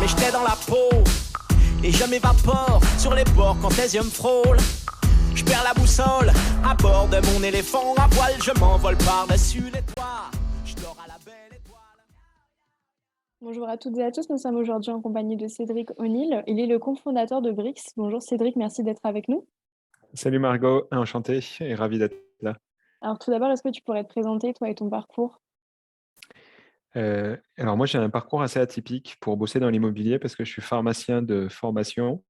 mais j'étais dans la peau. Et je m'évapore sur les bords quand tes yeux me frôlent. Je perds la boussole à bord de mon éléphant à poil. Je m'envole par-dessus les toits. Je dors à la belle étoile. Bonjour à toutes et à tous, nous sommes aujourd'hui en compagnie de Cédric O'Neill. Il est le cofondateur de Brix. Bonjour Cédric, merci d'être avec nous. Salut Margot, enchanté et ravi d'être là. Alors tout d'abord, est-ce que tu pourrais te présenter, toi et ton parcours? Alors moi j'ai un parcours assez atypique pour bosser dans l'immobilier parce que je suis pharmacien de formation.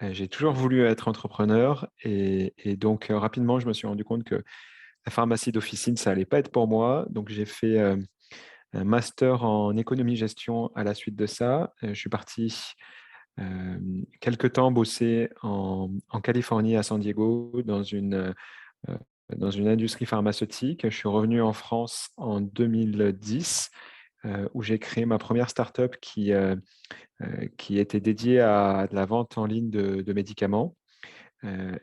J'ai toujours voulu être entrepreneur et donc rapidement je me suis rendu compte que la pharmacie d'officine ça allait pas être pour moi. Donc j'ai fait un master en économie-gestion à la suite de ça. Je suis parti quelque temps bosser en Californie à San Diego euh, dans une industrie pharmaceutique. Je suis revenu en France en 2010, où j'ai créé ma première startup qui était dédiée à de la vente en ligne de médicaments.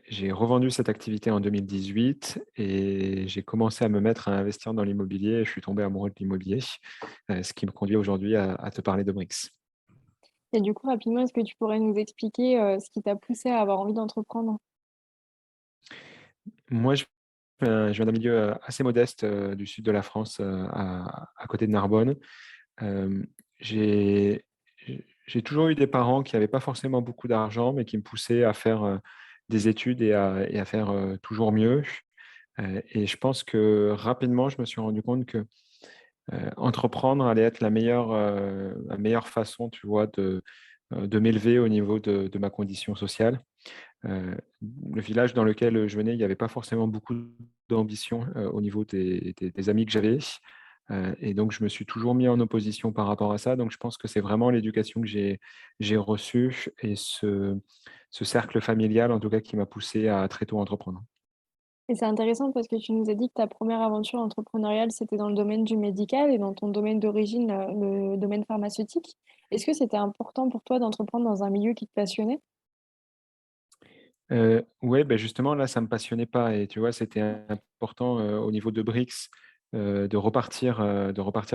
J'ai revendu cette activité en 2018 et j'ai commencé à me mettre à investir dans l'immobilier. Et je suis tombé amoureux de l'immobilier, ce qui me conduit aujourd'hui à te parler de Brix. Et du coup, rapidement, est-ce que tu pourrais nous expliquer ce qui t'a poussé à avoir envie d'entreprendre? Moi, je viens d'un milieu assez modeste du sud de la France, à côté de Narbonne. Euh, j'ai j'ai toujours eu des parents qui n'avaient pas forcément beaucoup d'argent, mais qui me poussaient à faire des études et à faire toujours mieux. Et je pense que rapidement, je me suis rendu compte que entreprendre allait être la meilleure façon, tu vois, de m'élever au niveau de ma condition sociale. Le village dans lequel je venais, il n'y avait pas forcément beaucoup d'ambition au niveau des amis que j'avais. Et donc, je me suis toujours mis en opposition par rapport à ça. Donc, je pense que c'est vraiment l'éducation que j'ai reçue et ce cercle familial, en tout cas, qui m'a poussé à très tôt entreprendre. Et c'est intéressant parce que tu nous as dit que ta première aventure entrepreneuriale, c'était dans le domaine du médical et dans ton domaine d'origine, le domaine pharmaceutique. Est-ce que c'était important pour toi d'entreprendre dans un milieu qui te passionnait? Ouais, ben justement, là, ça ne me passionnait pas. Et tu vois, c'était important au niveau de Brix de repartir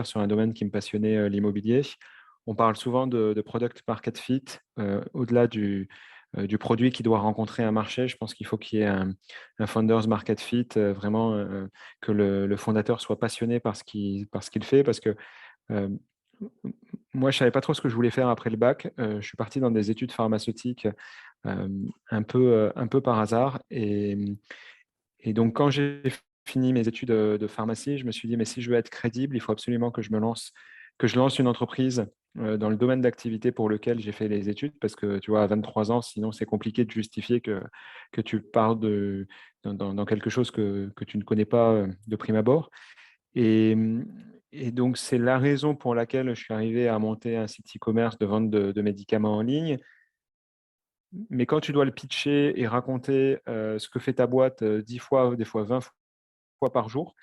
sur un domaine qui me passionnait, l'immobilier. On parle souvent de product market fit, au-delà du produit qui doit rencontrer un marché. Je pense qu'il faut qu'il y ait un founders market fit, vraiment, que le fondateur soit passionné par ce qu'il fait. Parce que euh, moi, je ne savais pas trop ce que je voulais faire après le bac. Je suis parti dans des études pharmaceutiques un peu par hasard. Et donc, quand j'ai fini mes études de pharmacie, je me suis dit, mais si je veux être crédible, il faut absolument que je lance une entreprise dans le domaine d'activité pour lequel j'ai fait les études, parce que tu vois, à 23 ans, sinon c'est compliqué de justifier que tu parles dans quelque chose que tu ne connais pas de prime abord. Et, et donc, c'est la raison pour laquelle je suis arrivé à monter un site e-commerce de vente de médicaments en ligne. Mais quand tu dois le pitcher et raconter ce que fait ta boîte 10 fois, des fois 20 fois par jour,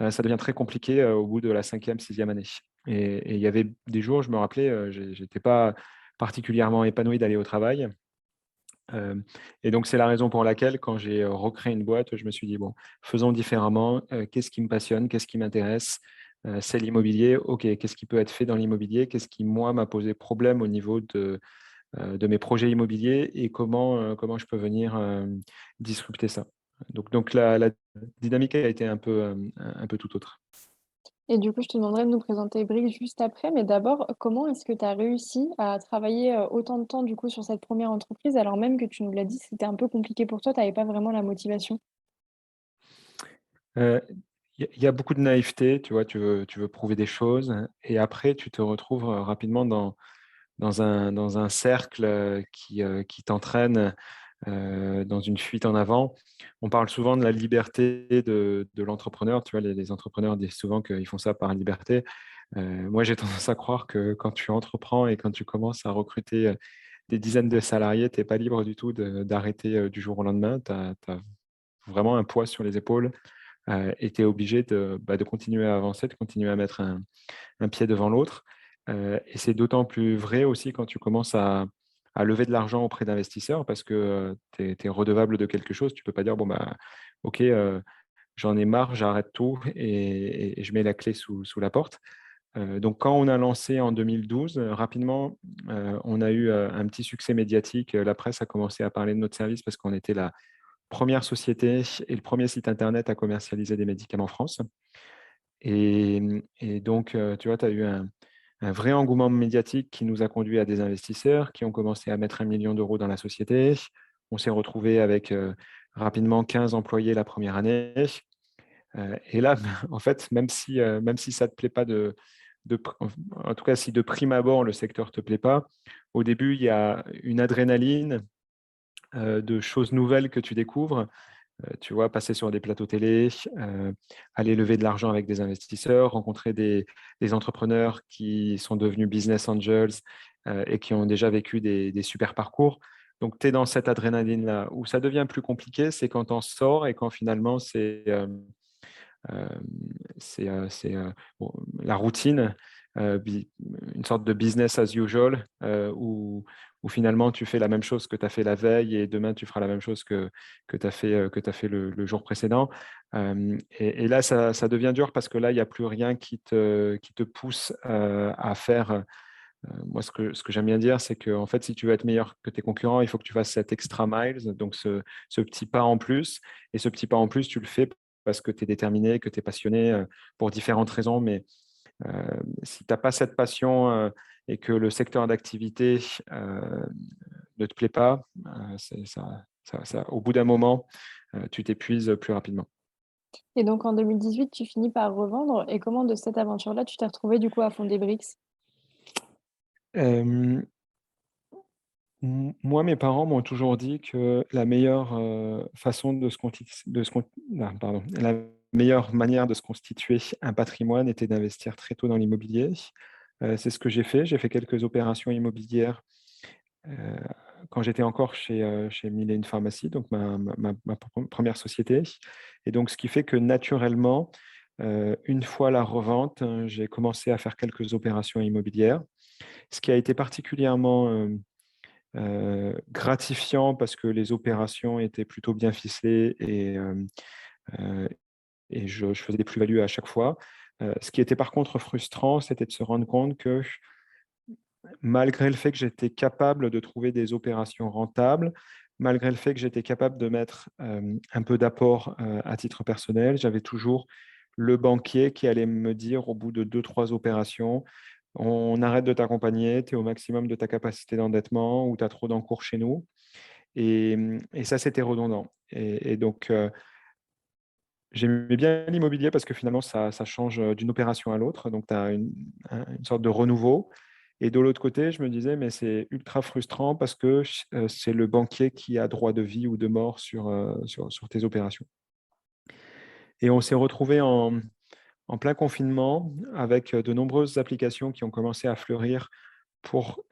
ça devient très compliqué au bout de la cinquième, sixième année. Et il y avait des jours, je me rappelais, j'étais pas particulièrement épanoui d'aller au travail. Euh, et donc, c'est la raison pour laquelle, quand j'ai recréé une boîte, je me suis dit, bon, faisons différemment. Qu'est-ce qui me passionne? Qu'est-ce qui m'intéresse? C'est l'immobilier. OK, qu'est-ce qui peut être fait dans l'immobilier? Qu'est-ce qui, moi, m'a posé problème au niveau de mes projets immobiliers et comment je peux venir disrupter ça. Donc la dynamique a été un peu tout autre. Et du coup, je te demanderai de nous présenter Brix juste après, mais d'abord, comment est-ce que tu as réussi à travailler autant de temps du coup sur cette première entreprise, alors même que tu nous l'as dit, c'était un peu compliqué pour toi, tu n'avais pas vraiment la motivation. Euh, Il y a beaucoup de naïveté, tu vois, tu veux prouver des choses et après tu te retrouves rapidement dans un cercle qui t'entraîne dans une fuite en avant. On parle souvent de la liberté de l'entrepreneur. Tu vois, les entrepreneurs disent souvent qu'ils font ça par liberté. Moi, j'ai tendance à croire que quand tu entreprends et quand tu commences à recruter des dizaines de salariés, tu n'es pas libre du tout d'arrêter du jour au lendemain. Tu as vraiment un poids sur les épaules et tu es obligé de continuer à avancer, de continuer à mettre un pied devant l'autre. Et c'est d'autant plus vrai aussi quand tu commences à lever de l'argent auprès d'investisseurs parce que tu es redevable de quelque chose. Tu peux pas dire, bon, bah, OK, j'en ai marre, j'arrête tout et je mets la clé sous la porte. Donc, quand on a lancé en 2012, rapidement, on a eu un petit succès médiatique. La presse a commencé à parler de notre service parce qu'on était la première société et le premier site Internet à commercialiser des médicaments en France. Et donc, tu vois, tu as eu un vrai engouement médiatique qui nous a conduit à des investisseurs qui ont commencé à mettre 1 million d'euros dans la société. On s'est retrouvé avec rapidement 15 employés la première année. Et là, en fait, même si ça ne te plaît pas en tout cas, si de prime abord, le secteur ne te plaît pas, au début, il y a une adrénaline de choses nouvelles que tu découvres. Tu vois, passer sur des plateaux télé, aller lever de l'argent avec des investisseurs, rencontrer des entrepreneurs qui sont devenus business angels et qui ont déjà vécu des super parcours. Donc, tu es dans cette adrénaline-là. Où ça devient plus compliqué, c'est quand on sort et quand finalement, c'est bon, la routine, une sorte de business as usual, où finalement tu fais la même chose que tu as fait la veille et demain tu feras la même chose que tu as fait le jour précédent. Et là, ça devient dur parce que là, il n'y a plus rien qui te pousse à faire. Moi, ce que j'aime bien dire, c'est que en fait, si tu veux être meilleur que tes concurrents, il faut que tu fasses cet extra miles, donc ce petit pas en plus. Et ce petit pas en plus, tu le fais parce que tu es déterminé, que tu es passionné pour différentes raisons. Mais si tu n'as pas cette passion et que le secteur d'activité ne te plaît pas, au bout d'un moment, tu t'épuises plus rapidement. Et donc en 2018, tu finis par revendre. Et comment de cette aventure-là, tu t'es retrouvé du coup à fonder Brix? Euh, Moi, mes parents m'ont toujours dit que la meilleure façon la meilleure manière de se constituer un patrimoine était d'investir très tôt dans l'immobilier. C'est ce que j'ai fait. J'ai fait quelques opérations immobilières euh, quand j'étais encore chez Mille Pharmacie, donc ma première société. Et donc, ce qui fait que naturellement, une fois la revente, j'ai commencé à faire quelques opérations immobilières. Ce qui a été particulièrement gratifiant parce que les opérations étaient plutôt bien ficelées euh, et je faisais des plus-values à chaque fois. Ce qui était par contre frustrant, c'était de se rendre compte que malgré le fait que j'étais capable de trouver des opérations rentables, malgré le fait que j'étais capable de mettre un peu d'apport à titre personnel, j'avais toujours le banquier qui allait me dire au bout de 2-3 opérations, on arrête de t'accompagner, tu es au maximum de ta capacité d'endettement ou tu as trop d'encours chez nous. Et ça, c'était redondant. Et donc, j'aimais bien l'immobilier parce que finalement, ça change d'une opération à l'autre. Donc, tu as une sorte de renouveau. Et de l'autre côté, je me disais, mais c'est ultra frustrant parce que c'est le banquier qui a droit de vie ou de mort sur tes opérations. Et on s'est retrouvé en plein confinement avec de nombreuses applications qui ont commencé à fleurir pour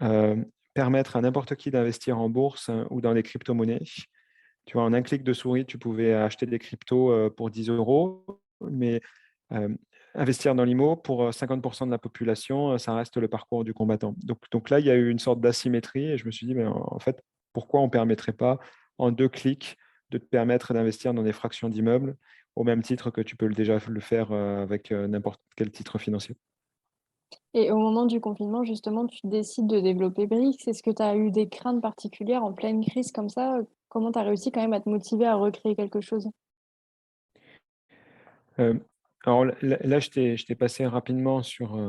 permettre à n'importe qui d'investir en bourse ou dans les crypto-monnaies. Tu vois, en un clic de souris, tu pouvais acheter des cryptos pour 10 euros, mais euh, investir dans l'IMO pour 50% de la population, ça reste le parcours du combattant. Donc là, il y a eu une sorte d'asymétrie et je me suis dit, mais en fait, pourquoi on ne permettrait pas en 2 clics de te permettre d'investir dans des fractions d'immeubles au même titre que tu peux déjà le faire avec n'importe quel titre financier. Et au moment du confinement, justement, tu décides de développer Brix. Est-ce que tu as eu des craintes particulières en pleine crise comme ça? Comment tu as réussi quand même à te motiver à recréer quelque chose? Euh, alors là, je t'ai passé rapidement sur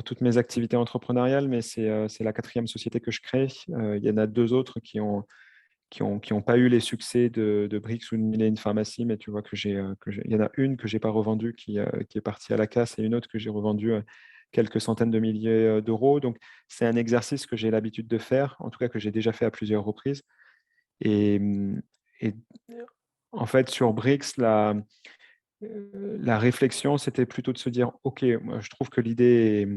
toutes mes activités entrepreneuriales, mais c'est la 4e société que je crée. Il y en a 2 autres qui ont pas eu les succès de Brix ou de Mille Pharmacie, mais tu vois il y en a une que j'ai pas revendue qui est partie à la casse et une autre que j'ai revendue quelques centaines de milliers d'euros. Donc, c'est un exercice que j'ai l'habitude de faire, en tout cas que j'ai déjà fait à plusieurs reprises. Et, et en fait, sur Brix, la réflexion, c'était plutôt de se dire, OK, moi, je trouve que l'idée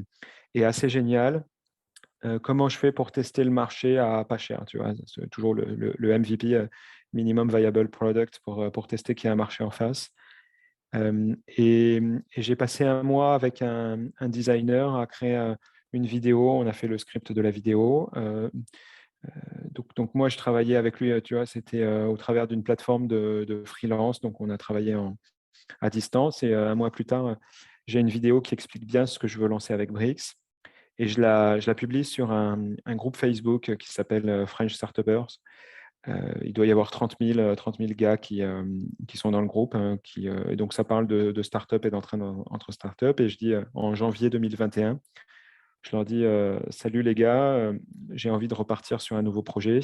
est assez géniale. Comment je fais pour tester le marché à pas cher, tu vois, c'est toujours le MVP, Minimum Viable Product, pour tester qu'il y a un marché en face. Et j'ai passé un mois avec un designer à créer une vidéo. On a fait le script de la vidéo. Donc moi, je travaillais avec lui, tu vois, c'était au travers d'une plateforme de freelance. Donc on a travaillé à distance et un mois plus tard, j'ai une vidéo qui explique bien ce que je veux lancer avec Brix. Et je la publie sur un groupe Facebook qui s'appelle French Startuppers. Il doit y avoir 30 000 gars qui sont dans le groupe. Hein, et donc, ça parle de start-up et d'entraîne entre start-up. Et je dis, en janvier 2021, je leur dis, salut les gars, j'ai envie de repartir sur un nouveau projet.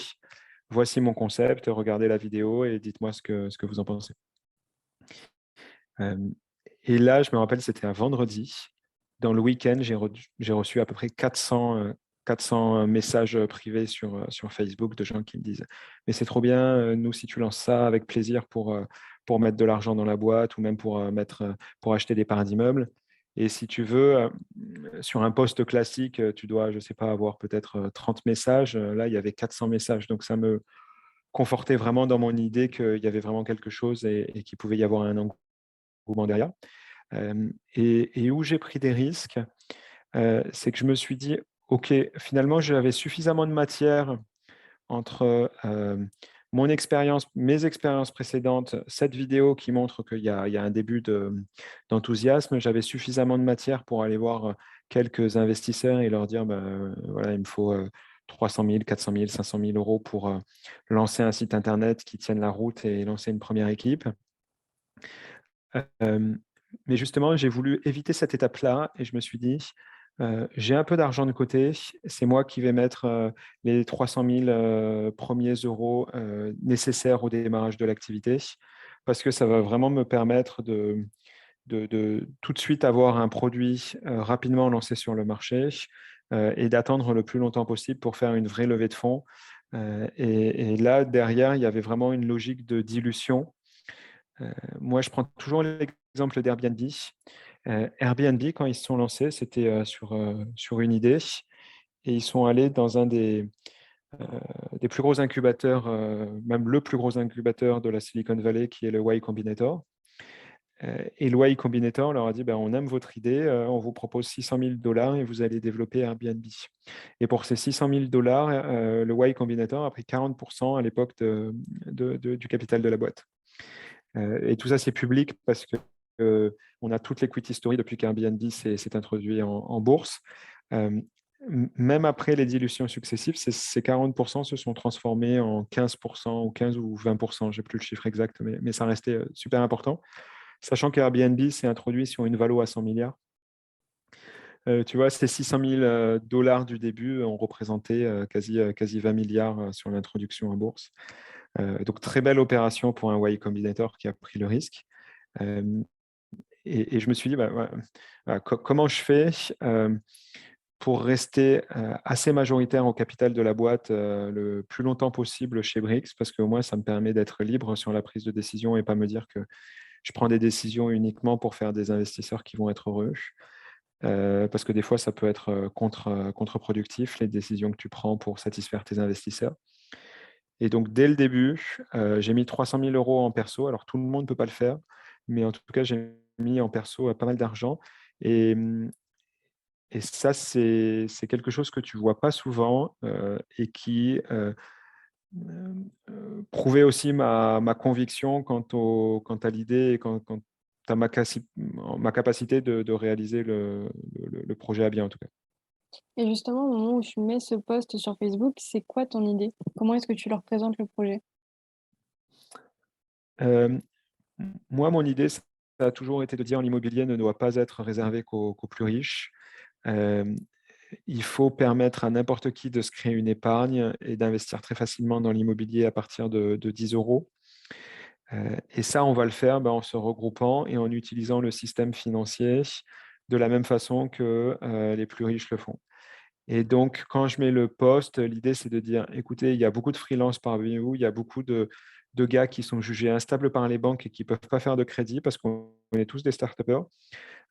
Voici mon concept, regardez la vidéo et dites-moi ce que vous en pensez. Et là, je me rappelle, c'était un vendredi. Dans le week-end, j'ai reçu à peu près 400 messages privés sur Facebook de gens qui me disent « Mais c'est trop bien, nous, si tu lances ça, avec plaisir pour mettre de l'argent dans la boîte ou même pour acheter des parts d'immeubles. Et si tu veux, sur un post classique, tu dois, je ne sais pas, avoir peut-être 30 messages. Là, il y avait 400 messages. Donc, ça me confortait vraiment dans mon idée qu'il y avait vraiment quelque chose et qu'il pouvait y avoir un engouement derrière. Et où j'ai pris des risques, c'est que je me suis dit, OK, finalement, j'avais suffisamment de matière entre mon expérience, mes expériences précédentes, cette vidéo qui montre qu'il y a un début d'enthousiasme, j'avais suffisamment de matière pour aller voir quelques investisseurs et leur dire, voilà, il me faut 300 000, 400 000, 500 000 euros pour lancer un site Internet qui tienne la route et lancer une première équipe. Mais justement, j'ai voulu éviter cette étape-là et je me suis dit, j'ai un peu d'argent de côté, c'est moi qui vais mettre les 300 000 premiers euros nécessaires au démarrage de l'activité parce que ça va vraiment me permettre de tout de suite avoir un produit rapidement lancé sur le marché et d'attendre le plus longtemps possible pour faire une vraie levée de fonds. Et là, derrière, il y avait vraiment une logique de dilution. Moi, je prends toujours l'exemple d'Airbnb. Airbnb, quand ils se sont lancés, c'était sur une idée et ils sont allés dans un des plus gros incubateurs, même le plus gros incubateur de la Silicon Valley, qui est le Y Combinator. Et le Y Combinator leur a dit, on aime votre idée, on vous propose 600 000 $ et vous allez développer Airbnb. Et pour ces 600 000 $, le Y Combinator a pris 40% à l'époque du capital de la boîte. Et tout ça, c'est public parce que on a toute l'equity story depuis qu'Airbnb s'est introduit en bourse. Même après les dilutions successives, ces 40% se sont transformés en 15% ou 15 ou 20%, je n'ai plus le chiffre exact, mais ça restait super important. Sachant qu'Airbnb s'est introduit sur une valo à 100 milliards. Tu vois, ces 600 000 $ du début ont représenté quasi 20 milliards sur l'introduction en bourse. Donc, très belle opération pour un Y Combinator qui a pris le risque. Et je me suis dit, comment je fais pour rester assez majoritaire au capital de la boîte le plus longtemps possible chez Brix, parce qu'au moins, ça me permet d'être libre sur la prise de décision et pas me dire que je prends des décisions uniquement pour faire des investisseurs qui vont être heureux. Parce que des fois, ça peut être contre-productif, les décisions que tu prends pour satisfaire tes investisseurs. Et donc, dès le début, j'ai mis 300 000 € en perso. Alors, tout le monde ne peut pas le faire, mais en tout cas, j'ai mis en perso pas mal d'argent. Et ça, c'est quelque chose que tu ne vois pas souvent et qui prouvait aussi ma conviction quant à l'idée et quant à ma capacité de réaliser le projet à bien, en tout cas. Et justement, au moment où tu mets ce post sur Facebook, c'est quoi ton idée? Comment est-ce que tu leur présentes le projet? Moi, mon idée, ça a toujours été de dire l'immobilier ne doit pas être réservé qu'aux plus riches. Il faut permettre à n'importe qui de se créer une épargne et d'investir très facilement dans l'immobilier à partir de 10 €. Et ça, on va le faire en se regroupant et en utilisant le système financier de la même façon que les plus riches le font. Et donc, quand je mets le post, l'idée, c'est de dire, écoutez, il y a beaucoup de freelance parmi vous, il y a beaucoup de gars qui sont jugés instables par les banques et qui ne peuvent pas faire de crédit parce qu'on est tous des start-upers.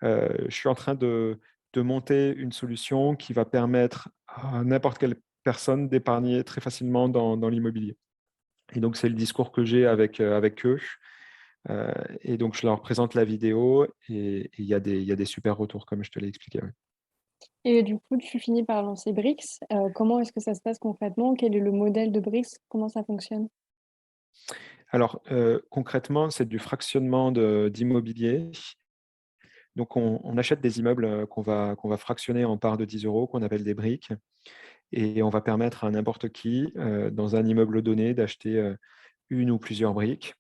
Je suis en train de monter une solution qui va permettre à n'importe quelle personne d'épargner très facilement dans l'immobilier. Et donc, c'est le discours que j'ai avec eux. Et donc, je leur présente la vidéo et il y a des super retours, comme je te l'ai expliqué. Ouais. Et du coup, tu finis par lancer Brix. Comment est-ce que ça se passe concrètement? Quel est le modèle de Brix? Comment ça fonctionne? Alors, concrètement, c'est du fractionnement d'immobilier. Donc, on achète des immeubles qu'on va fractionner en parts de 10 euros, qu'on appelle des briques. Et on va permettre à n'importe qui, dans un immeuble donné, d'acheter une ou plusieurs briques.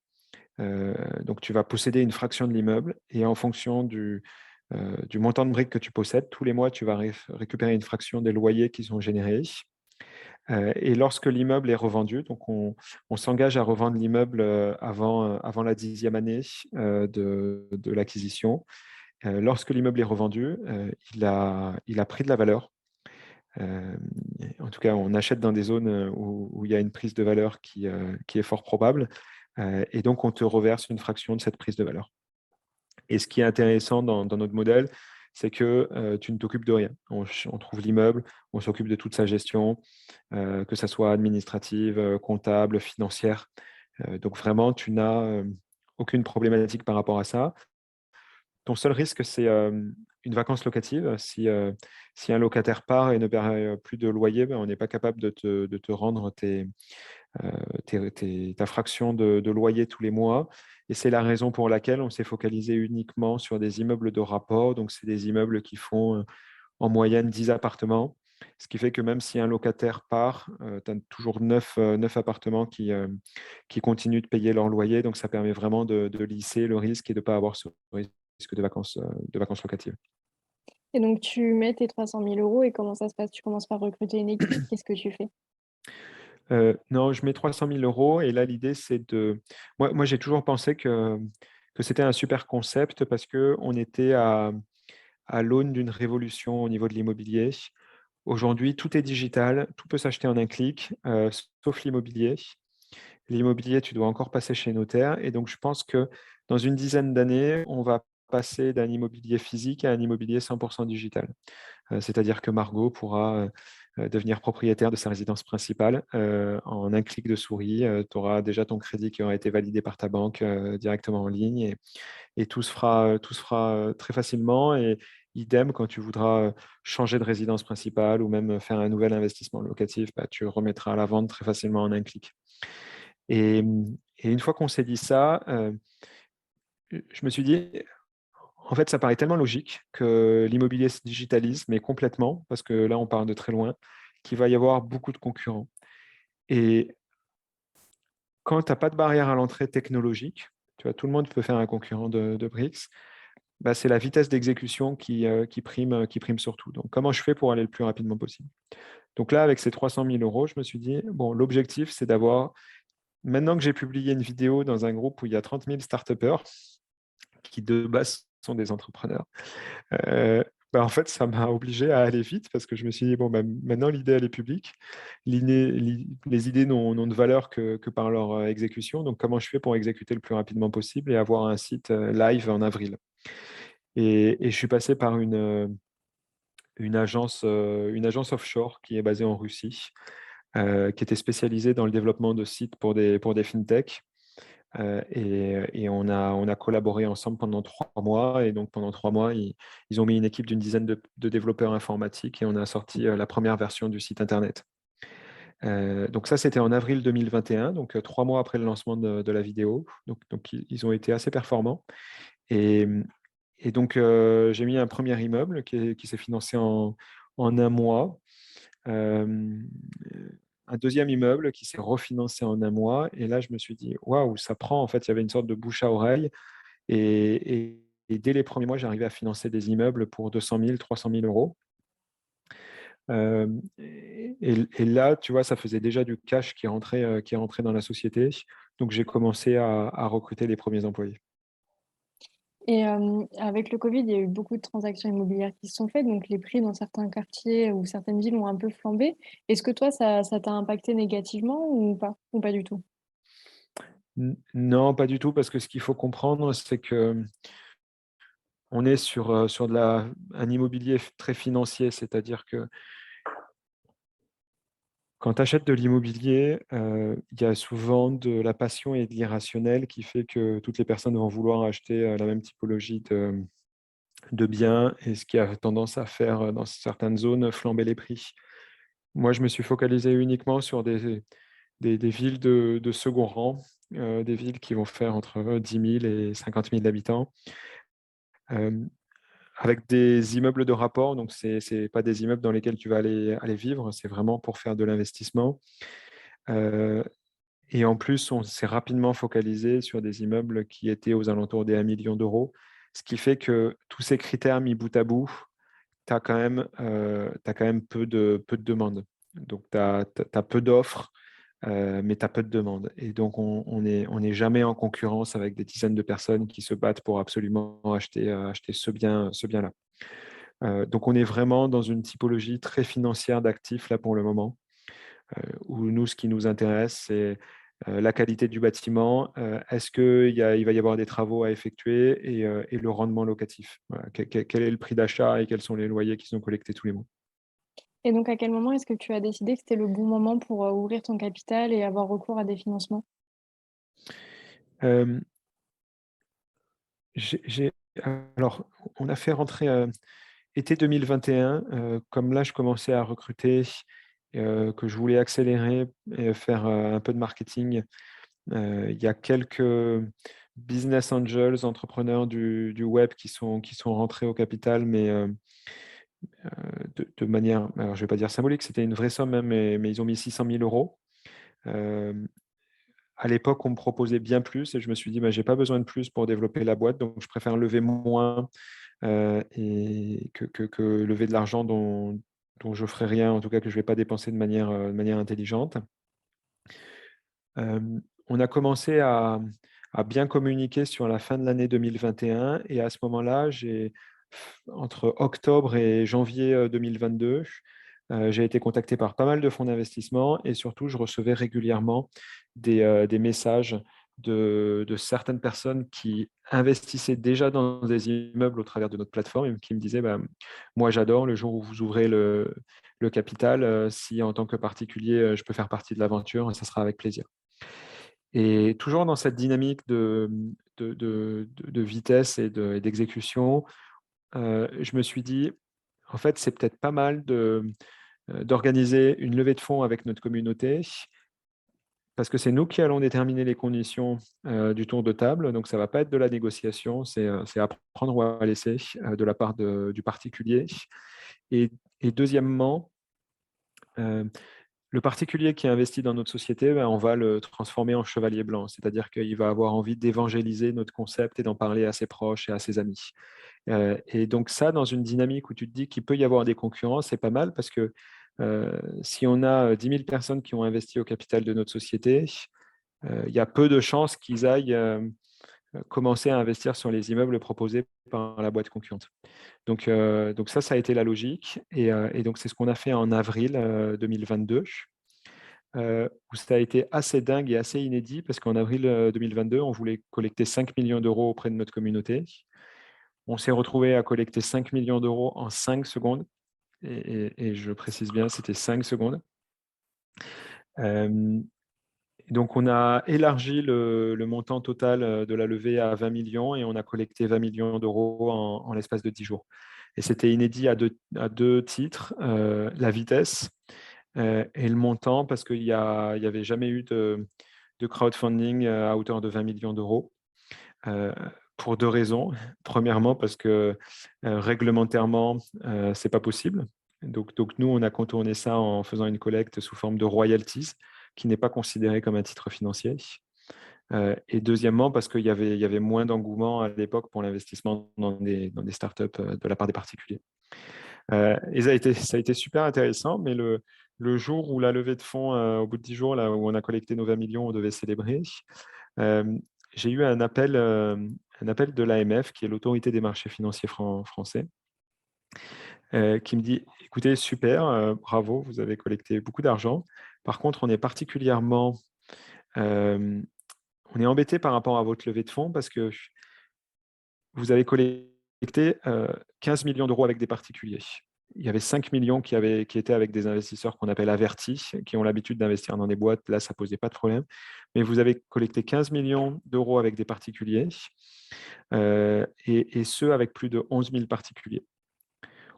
Donc, tu vas posséder une fraction de l'immeuble et en fonction du montant de briques que tu possèdes, tous les mois, tu vas récupérer une fraction des loyers qui sont générés. Et lorsque l'immeuble est revendu, donc on s'engage à revendre l'immeuble avant la 10e année de l'acquisition. Lorsque l'immeuble est revendu, il a pris de la valeur. En tout cas, on achète dans des zones où il y a une prise de valeur qui est fort probable. Et donc, on te reverse une fraction de cette prise de valeur. Et ce qui est intéressant dans notre modèle, c'est que tu ne t'occupes de rien. On trouve l'immeuble, on s'occupe de toute sa gestion, que ce soit administrative, comptable, financière. Donc vraiment, tu n'as aucune problématique par rapport à ça. Ton seul risque, c'est une vacance locative. Si un locataire part et ne paie plus de loyer, ben, on n'est pas capable de te rendre ta fraction de loyer tous les mois. Et c'est la raison pour laquelle on s'est focalisé uniquement sur des immeubles de rapport. Donc, c'est des immeubles qui font en moyenne 10 appartements. Ce qui fait que même si un locataire part, tu as toujours 9 appartements qui continuent de payer leur loyer. Donc, ça permet vraiment de lisser le risque et de ne pas avoir ce risque de vacances locatives. Et donc, tu mets tes 300 000 euros et comment ça se passe? Tu commences par recruter une équipe? Qu'est-ce que tu fais? Non, je mets 300 000 euros et là, l'idée, c'est de… Moi, j'ai toujours pensé que c'était un super concept parce qu'on était à l'aune d'une révolution au niveau de l'immobilier. Aujourd'hui, tout est digital, tout peut s'acheter en un clic, sauf l'immobilier. L'immobilier, tu dois encore passer chez notaire. Et donc, je pense que dans une dizaine d'années, on va passer d'un immobilier physique à un immobilier 100% digital. C'est-à-dire que Margot pourra devenir propriétaire de sa résidence principale en un clic de souris. Tu auras déjà ton crédit qui aura été validé par ta banque directement en ligne et tout se fera très facilement. Et idem, quand tu voudras changer de résidence principale ou même faire un nouvel investissement locatif, bah, tu remettras à la vente très facilement en un clic. Et une fois qu'on s'est dit ça, je me suis dit, en fait, ça paraît tellement logique que l'immobilier se digitalise, mais complètement, parce que là, on part de très loin, qu'il va y avoir beaucoup de concurrents. Et quand tu n'as pas de barrière à l'entrée technologique, tu vois, tout le monde peut faire un concurrent de Brix, bah, c'est la vitesse d'exécution qui prime surtout. Donc, comment je fais pour aller le plus rapidement possible? Donc là, avec ces 300 000 euros, je me suis dit, bon, l'objectif, c'est d'avoir, maintenant que j'ai publié une vidéo dans un groupe où il y a 30 000 start-upers, qui de base sont des entrepreneurs, bah, en fait, ça m'a obligé à aller vite parce que je me suis dit, bon, bah, maintenant, l'idée, elle est publique. Les idées n'ont de valeur que par leur exécution. Donc, comment je fais pour exécuter le plus rapidement possible et avoir un site live en avril? Et je suis passé par une agence offshore qui est basée en Russie, qui était spécialisée dans le développement de sites pour des fintechs. Et on a collaboré ensemble pendant 3 mois. Et donc, pendant 3 mois, ils ont mis une équipe d'une dizaine de développeurs informatiques et on a sorti la première version du site Internet. Donc ça, c'était en avril 2021, donc 3 mois après le lancement de la vidéo. Donc, ils ont été assez performants. Et donc, j'ai mis un premier immeuble qui s'est financé en un mois. Un deuxième immeuble qui s'est refinancé en un mois. Et là, je me suis dit, waouh, ça prend. En fait, il y avait une sorte de bouche à oreille. Et dès les premiers mois, j'arrivais à financer des immeubles pour 200 000, 300 000 euros. Et là, tu vois, ça faisait déjà du cash qui rentrait dans la société. Donc, j'ai commencé à recruter les premiers employés. Et avec le Covid, il y a eu beaucoup de transactions immobilières qui se sont faites, donc les prix dans certains quartiers ou certaines villes ont un peu flambé. Est-ce que toi, ça t'a impacté négativement ou pas? Ou pas du tout? Non, pas du tout, parce que ce qu'il faut comprendre, c'est que on est sur un immobilier très financier, c'est-à-dire que quand tu achètes de l'immobilier, il y a souvent de la passion et de l'irrationnel qui fait que toutes les personnes vont vouloir acheter la même typologie de biens et ce qui a tendance à faire, dans certaines zones, flamber les prix. Moi, je me suis focalisé uniquement sur des villes de second rang, des villes qui vont faire entre 10 000 et 50 000 habitants. avec des immeubles de rapport. Donc, ce n'est pas des immeubles dans lesquels tu vas aller vivre, c'est vraiment pour faire de l'investissement. Et en plus, on s'est rapidement focalisé sur des immeubles qui étaient aux alentours des 1 million d'euros, ce qui fait que tous ces critères mis bout à bout, tu as quand même peu de demandes. Donc, tu as peu d'offres, mais tu as peu de demandes. Et donc, on n'est jamais en concurrence avec des dizaines de personnes qui se battent pour absolument acheter ce bien-là. Donc, on est vraiment dans une typologie très financière d'actifs là pour le moment, où nous, ce qui nous intéresse, c'est la qualité du bâtiment, est-ce qu'il va y avoir des travaux à effectuer et le rendement locatif. Voilà. Quel est le prix d'achat et quels sont les loyers qui sont collectés tous les mois. Et donc, à quel moment est-ce que tu as décidé que c'était le bon moment pour ouvrir ton capital et avoir recours à des financements? Euh, alors, on a fait rentrer été 2021, comme là, je commençais à recruter, que je voulais accélérer et faire un peu de marketing. Il y a quelques business angels, entrepreneurs du web qui sont rentrés au capital, mais de manière, alors je ne vais pas dire symbolique, c'était une vraie somme, hein, mais ils ont mis 600 000 euros. À l'époque, on me proposait bien plus et je me suis dit, bah, je n'ai pas besoin de plus pour développer la boîte, donc je préfère lever moins et que lever de l'argent dont je ne ferai rien, en tout cas que je ne vais pas dépenser de manière intelligente. On a commencé à bien communiquer sur la fin de l'année 2021 et à ce moment-là, entre octobre et janvier 2022, j'ai été contacté par pas mal de fonds d'investissement et surtout, je recevais régulièrement des messages de certaines personnes qui investissaient déjà dans des immeubles au travers de notre plateforme et qui me disaient bah, moi, j'adore le jour où vous ouvrez le capital. Si en tant que particulier, je peux faire partie de l'aventure, ça sera avec plaisir. Et toujours dans cette dynamique de vitesse et d'exécution, je me suis dit, en fait, c'est peut-être pas mal d'organiser une levée de fonds avec notre communauté, parce que c'est nous qui allons déterminer les conditions du tour de table. Donc, ça ne va pas être de la négociation, c'est à prendre ou à laisser de la part du particulier. Et deuxièmement, le particulier qui investit dans notre société, ben, on va le transformer en chevalier blanc, c'est-à-dire qu'il va avoir envie d'évangéliser notre concept et d'en parler à ses proches et à ses amis. Et donc ça, dans une dynamique où tu te dis qu'il peut y avoir des concurrents, c'est pas mal parce que si on a 10 000 personnes qui ont investi au capital de notre société, il y a peu de chances qu'ils aillent commencer à investir sur les immeubles proposés par la boîte concurrente. Donc ça a été la logique. Et donc, c'est ce qu'on a fait en avril 2022, où ça a été assez dingue et assez inédit, parce qu'en avril 2022, on voulait collecter 5 millions d'euros auprès de notre communauté. On s'est retrouvé à collecter 5 millions d'euros en 5 secondes. Et je précise bien, c'était 5 secondes. Donc, on a élargi le montant total de la levée à 20 millions et on a collecté 20 millions d'euros en l'espace de 10 jours. Et c'était inédit à deux titres, la vitesse et le montant, parce qu'il n'y avait jamais eu de crowdfunding à hauteur de 20 millions d'euros, pour deux raisons. Premièrement, parce que réglementairement, ce n'est pas possible. Donc, nous, on a contourné ça en faisant une collecte sous forme de royalties, qui n'est pas considéré comme un titre financier. Et deuxièmement, parce qu'il y avait moins d'engouement à l'époque pour l'investissement dans des startups de la part des particuliers. Et ça a été super intéressant, mais le jour où la levée de fonds, au bout de 10 jours, là où on a collecté nos 20 millions, on devait célébrer, j'ai eu un appel de l'AMF, qui est l'autorité des marchés financiers français, qui me dit, écoutez, super, bravo, vous avez collecté beaucoup d'argent. Par contre, on est particulièrement on est embêté par rapport à votre levée de fonds parce que vous avez collecté 15 millions d'euros avec des particuliers. Il y avait 5 millions qui étaient avec des investisseurs qu'on appelle avertis, qui ont l'habitude d'investir dans des boîtes. Là, ça ne posait pas de problème. Mais vous avez collecté 15 millions d'euros avec des particuliers, et ce, avec plus de 11 000 particuliers.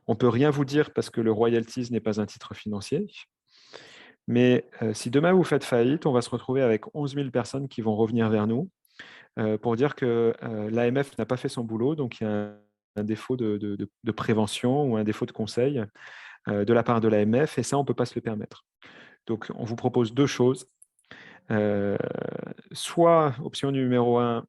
On ne peut rien vous dire parce que le royalties n'est pas un titre financier. Mais si demain vous faites faillite, on va se retrouver avec 11 000 personnes qui vont revenir vers nous pour dire que l'AMF n'a pas fait son boulot. Donc, il y a un défaut de prévention ou un défaut de conseil de la part de l'AMF, et ça, on ne peut pas se le permettre. Donc, on vous propose deux choses. Soit, option numéro 1,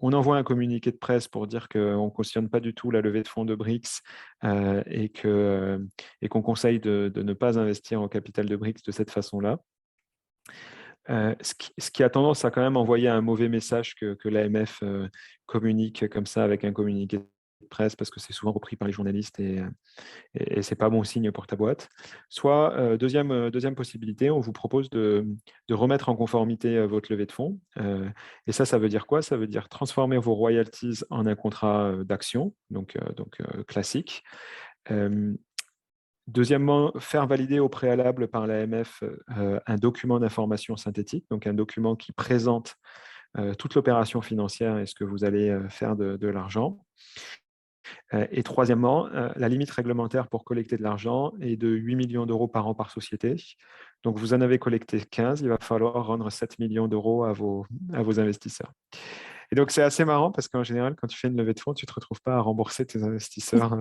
on envoie un communiqué de presse pour dire qu'on ne cautionne pas du tout la levée de fonds de BRICS et qu'on conseille de ne pas investir en capital de BRICS de cette façon-là. Ce qui a tendance à quand même envoyer un mauvais message que l'AMF communique comme ça avec un communiqué de presse, parce que c'est souvent repris par les journalistes et ce n'est pas bon signe pour ta boîte. Soit, deuxième possibilité, on vous propose de remettre en conformité votre levée de fonds. Et ça veut dire quoi? Ça veut dire transformer vos royalties en un contrat d'action, donc classique. Deuxièmement, faire valider au préalable par l'AMF un document d'information synthétique, donc un document qui présente toute l'opération financière et ce que vous allez faire de l'argent. Et troisièmement, la limite réglementaire pour collecter de l'argent est de 8 millions d'euros par an par société. Donc, vous en avez collecté 15, il va falloir rendre 7 millions d'euros à vos investisseurs. Et donc, c'est assez marrant parce qu'en général, quand tu fais une levée de fonds, tu ne te retrouves pas à rembourser tes investisseurs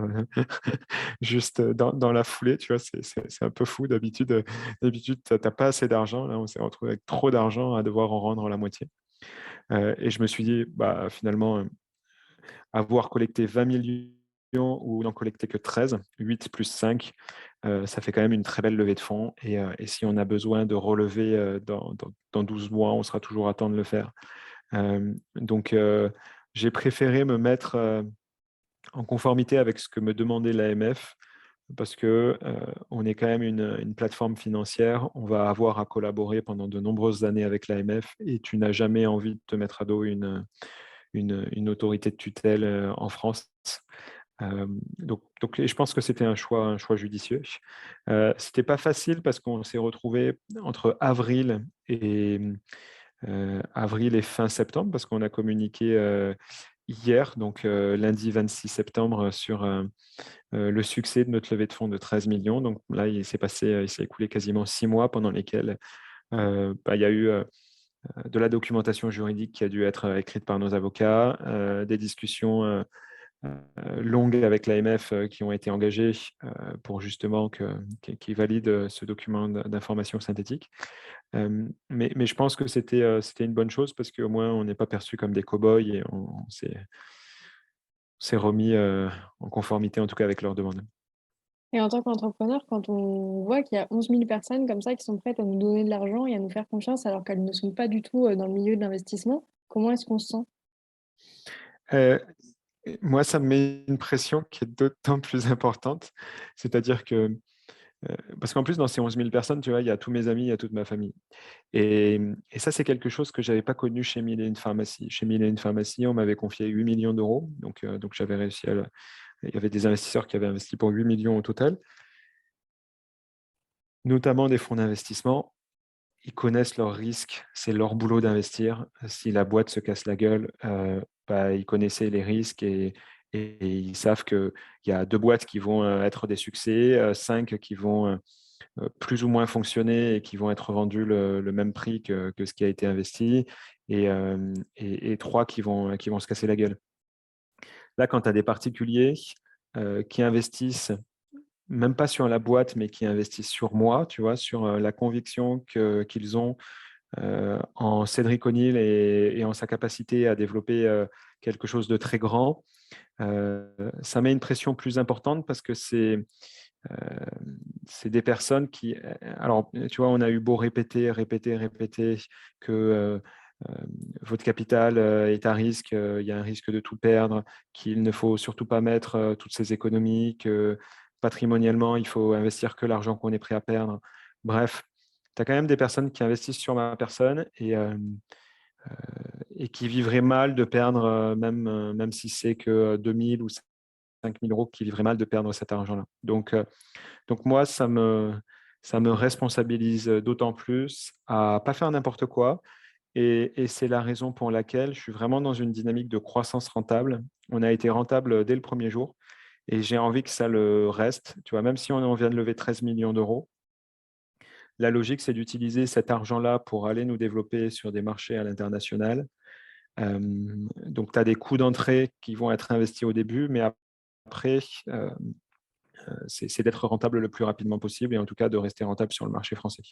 juste dans la foulée. Tu vois, c'est un peu fou. D'habitude, tu n'as pas assez d'argent. Là, on s'est retrouvé avec trop d'argent à devoir en rendre la moitié. Et je me suis dit, finalement, avoir collecté 20 millions ou n'en collecter que 13, 8 plus 5, ça fait quand même une très belle levée de fonds. Et si on a besoin de relever dans 12 mois, on sera toujours à temps de le faire. Donc, j'ai préféré me mettre en conformité avec ce que me demandait l'AMF, parce qu'on est quand même une plateforme financière, on va avoir à collaborer pendant de nombreuses années avec l'AMF et tu n'as jamais envie de te mettre à dos une autorité de tutelle en France. Donc, je pense que c'était un choix judicieux. Ce n'était pas facile parce qu'on s'est retrouvé entre avril et fin septembre, parce qu'on a communiqué hier, donc lundi 26 septembre, sur le succès de notre levée de fonds de 13 millions. Donc là, il s'est écoulé quasiment 6 mois pendant lesquels il y a eu de la documentation juridique qui a dû être écrite par nos avocats, des discussions longues avec l'AMF qui ont été engagées pour justement qu'ils valident ce document d'information synthétique. Mais je pense que c'était une bonne chose parce qu'au moins on n'est pas perçu comme des cow-boys et on s'est remis en conformité en tout cas avec leurs demandes. Et en tant qu'entrepreneur, quand on voit qu'il y a 11 000 personnes comme ça qui sont prêtes à nous donner de l'argent et à nous faire confiance alors qu'elles ne sont pas du tout dans le milieu de l'investissement, comment est-ce qu'on se sent? Euh, Moi, ça me met une pression qui est d'autant plus importante. C'est-à-dire que, parce qu'en plus, dans ces 11 000 personnes, tu vois, il y a tous mes amis, il y a toute ma famille. Et ça, c'est quelque chose que je n'avais pas connu chez Mille & Pharmacie. Chez Mille & Pharmacie, on m'avait confié 8 millions d'euros. Donc j'avais réussi il y avait des investisseurs qui avaient investi pour 8 millions au total, notamment des fonds d'investissement. Ils connaissent leurs risques, c'est leur boulot d'investir. Si la boîte se casse la gueule, ils connaissaient les risques et ils savent qu'il y a 2 boîtes qui vont être des succès, 5 qui vont plus ou moins fonctionner et qui vont être vendues le même prix que ce qui a été investi et 3 qui vont se casser la gueule. Là, quand tu as des particuliers qui investissent même pas sur la boîte, mais qui investissent sur moi, tu vois, sur la conviction qu'ils ont en Cédric O'Neill et en sa capacité à développer quelque chose de très grand, ça met une pression plus importante parce que c'est des personnes qui… Alors, tu vois, on a eu beau répéter que votre capital est à risque, il y a un risque de tout perdre, qu'il ne faut surtout pas mettre toutes ses économies, que patrimonialement, il faut investir que l'argent qu'on est prêt à perdre. Bref, tu as quand même des personnes qui investissent sur ma personne et qui vivraient mal de perdre, même si c'est que 2 000 ou 5 000 euros, qui vivraient mal de perdre cet argent-là. Donc moi, ça me responsabilise d'autant plus à ne pas faire n'importe quoi. Et c'est la raison pour laquelle je suis vraiment dans une dynamique de croissance rentable. On a été rentable dès le premier jour et j'ai envie que ça le reste. Tu vois, même si on vient de lever 13 millions d'euros, la logique, c'est d'utiliser cet argent-là pour aller nous développer sur des marchés à l'international. Donc, tu as des coûts d'entrée qui vont être investis au début, mais après, c'est d'être rentable le plus rapidement possible et en tout cas de rester rentable sur le marché français.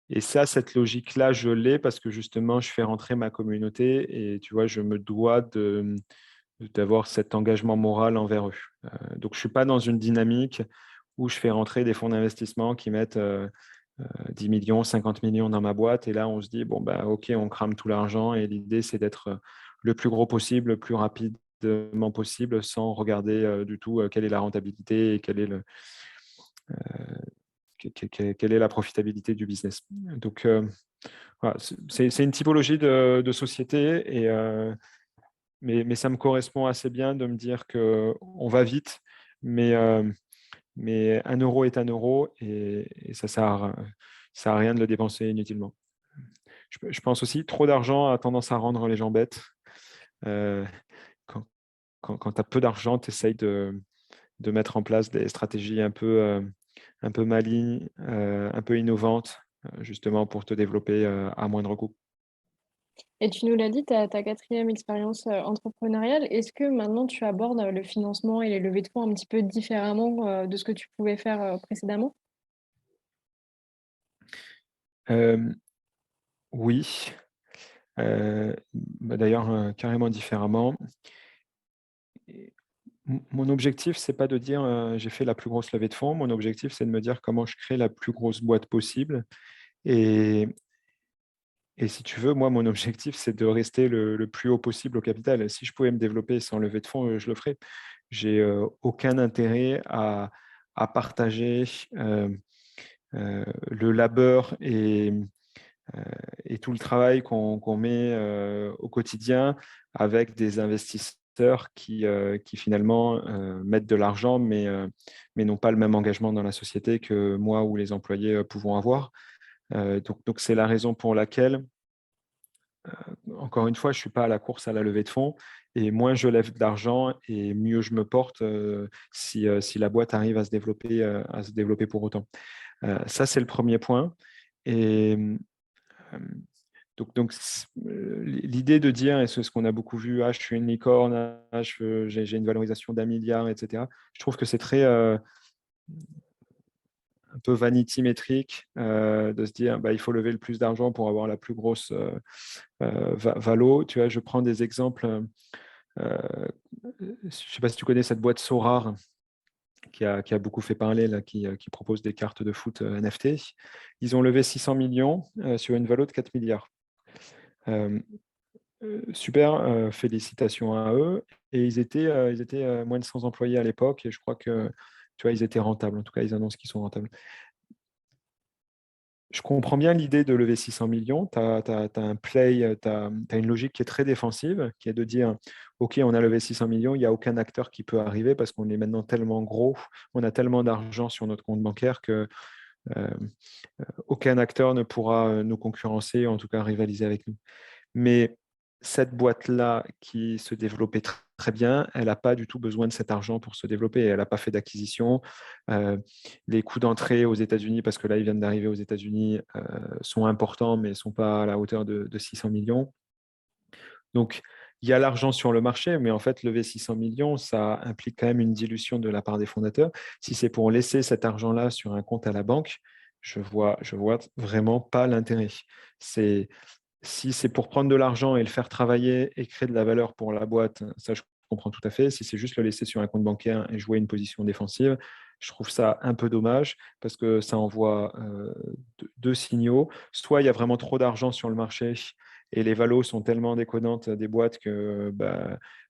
Et ça, cette logique-là, je l'ai parce que justement, je fais rentrer ma communauté et tu vois, je me dois d'avoir cet engagement moral envers eux. Donc, je ne suis pas dans une dynamique où je fais rentrer des fonds d'investissement qui mettent 10 millions, 50 millions dans ma boîte et là, on se dit, bon, bah, OK, on crame tout l'argent et l'idée, c'est d'être le plus gros possible, le plus rapidement possible sans regarder du tout quelle est la rentabilité et quelle est la profitabilité du business. Donc, voilà, c'est une typologie de société, mais ça me correspond assez bien de me dire qu'on va vite, mais 1 euro est 1 euro et ça sert à rien de le dépenser inutilement. Je pense aussi trop d'argent a tendance à rendre les gens bêtes. Quand tu as peu d'argent, tu essayes de mettre en place des stratégies un peu malignes, un peu innovantes, justement pour te développer à moindre coût. Et tu nous l'as dit, tu as ta 4e expérience entrepreneuriale. Est-ce que maintenant tu abordes le financement et les levées de fonds un petit peu différemment de ce que tu pouvais faire précédemment? Oui, d'ailleurs carrément différemment. Mon objectif, c'est pas de dire j'ai fait la plus grosse levée de fonds. Mon objectif, c'est de me dire comment je crée la plus grosse boîte possible. Et si tu veux, moi, mon objectif, c'est de rester le plus haut possible au capital. Si je pouvais me développer sans lever de fonds, je le ferais. J'ai aucun intérêt à partager le labeur et tout le travail qu'on met au quotidien avec des investisseurs qui finalement mettent de l'argent, mais n'ont pas le même engagement dans la société que moi ou les employés pouvons avoir. Donc, c'est la raison pour laquelle, encore une fois, je ne suis pas à la course à la levée de fonds. Et moins je lève d'argent et mieux je me porte si la boîte arrive à se développer pour autant. Ça, c'est le premier point. Et donc l'idée de dire, et c'est ce qu'on a beaucoup vu, je suis une licorne, j'ai une valorisation d'1 milliard, etc. Je trouve que c'est très un peu vanity métrique de se dire il faut lever le plus d'argent pour avoir la plus grosse valo. Tu vois, je prends des exemples. Je ne sais pas si tu connais cette boîte Sorare qui a beaucoup fait parler, là, qui propose des cartes de foot NFT. Ils ont levé 600 millions sur une valo de 4 milliards. Super, félicitations à eux. Et ils étaient moins de 100 employés à l'époque et je crois que tu vois, ils étaient rentables. En tout cas, ils annoncent qu'ils sont rentables. Je comprends bien l'idée de lever 600 millions. Tu as un play, tu as une logique qui est très défensive, qui est de dire OK, on a levé 600 millions, il n'y a aucun acteur qui peut arriver parce qu'on est maintenant tellement gros, on a tellement d'argent sur notre compte bancaire que aucun acteur ne pourra nous concurrencer, en tout cas rivaliser avec nous. Mais cette boîte-là qui se développait très bien, elle n'a pas du tout besoin de cet argent pour se développer. Elle n'a pas fait d'acquisition. Les coûts d'entrée aux États-Unis, parce que là, ils viennent d'arriver aux États-Unis, sont importants, mais ne sont pas à la hauteur de 600 millions. Donc, il y a l'argent sur le marché, mais en fait, lever 600 millions, ça implique quand même une dilution de la part des fondateurs. Si c'est pour laisser cet argent-là sur un compte à la banque, je vois vraiment pas l'intérêt. Si c'est pour prendre de l'argent et le faire travailler et créer de la valeur pour la boîte, ça, je comprends tout à fait. Si c'est juste le laisser sur un compte bancaire et jouer une position défensive, je trouve ça un peu dommage parce que ça envoie deux signaux. Soit il y a vraiment trop d'argent sur le marché et les valos sont tellement déconnantes des boîtes que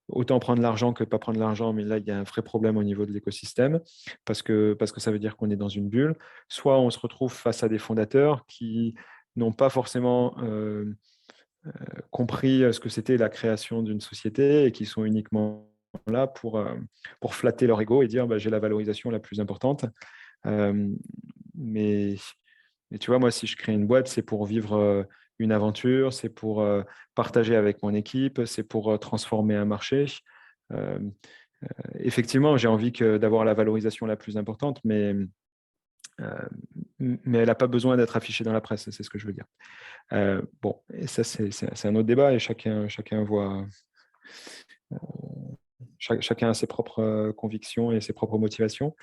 autant prendre l'argent que pas prendre l'argent, mais là, il y a un vrai problème au niveau de l'écosystème parce que ça veut dire qu'on est dans une bulle. Soit on se retrouve face à des fondateurs qui n'ont pas forcément compris ce que c'était la création d'une société et qui sont uniquement là pour flatter leur ego et dire j'ai la valorisation la plus importante. Mais tu vois, moi, si je crée une boîte, c'est pour vivre une aventure, c'est pour partager avec mon équipe, c'est pour transformer un marché. Effectivement, j'ai envie d'avoir la valorisation la plus importante, mais elle n'a pas besoin d'être affichée dans la presse, c'est ce que je veux dire. Bon, et ça, c'est un autre débat et chacun voit chacun a ses propres convictions et ses propres motivations.